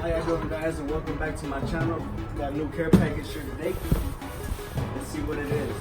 How y'all doing, guys, and welcome back to my channel. Got a new care package here today. Let's see what it is.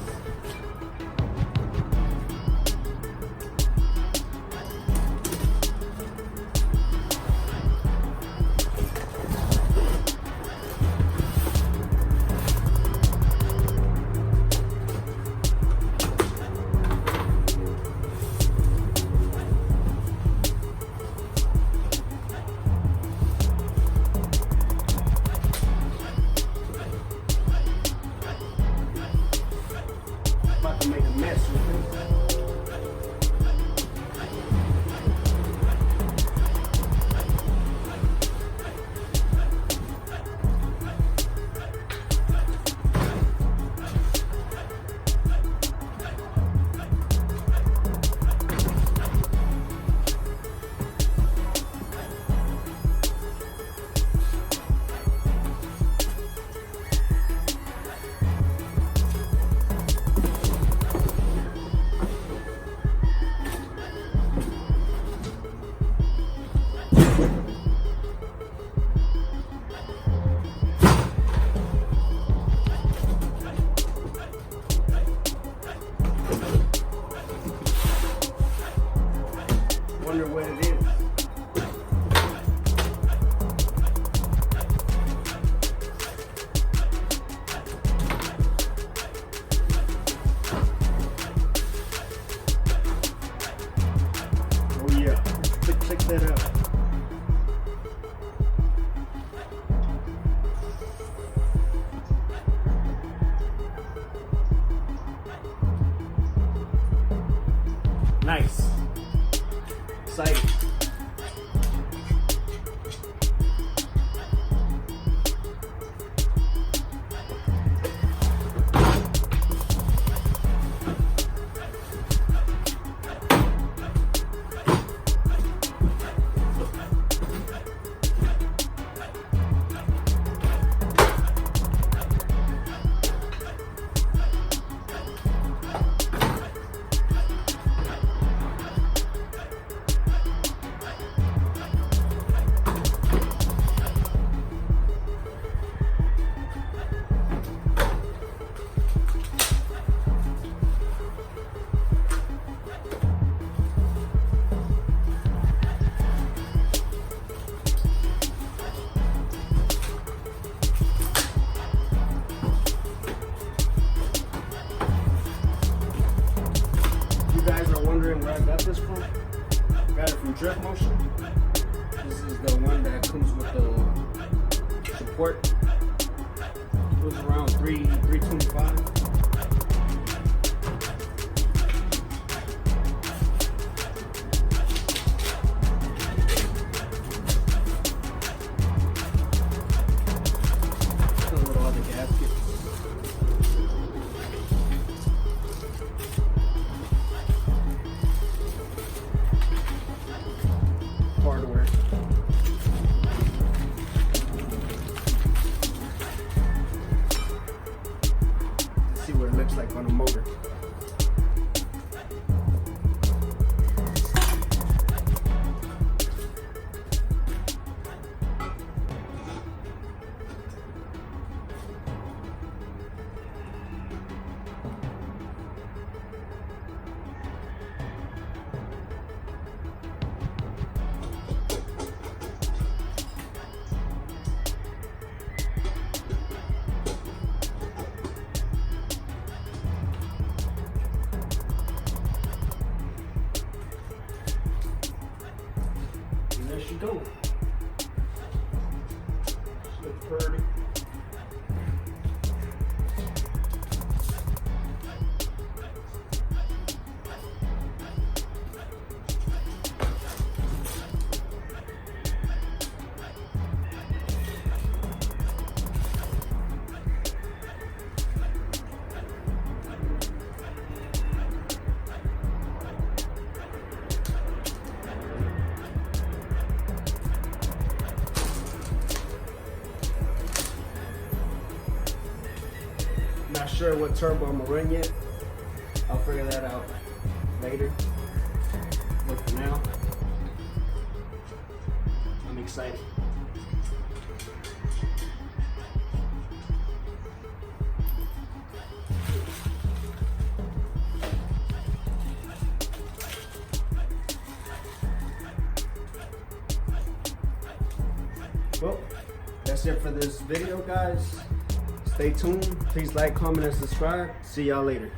About to make a mess with it. Wonder what it is. Oh yeah, check that out. Nice. Exciting. Wondering where I got this from? Got it from Driftmotion. This is the one that comes with the support. It was around $325. Hardware. Let's see what it looks like on the motor. There she goes. She looks pretty. Not sure what turbo I'm gonna run yet. I'll figure that out later. But for now, I'm excited. Well, that's it for this video, guys. Stay tuned. Please like, comment, and subscribe. See y'all later.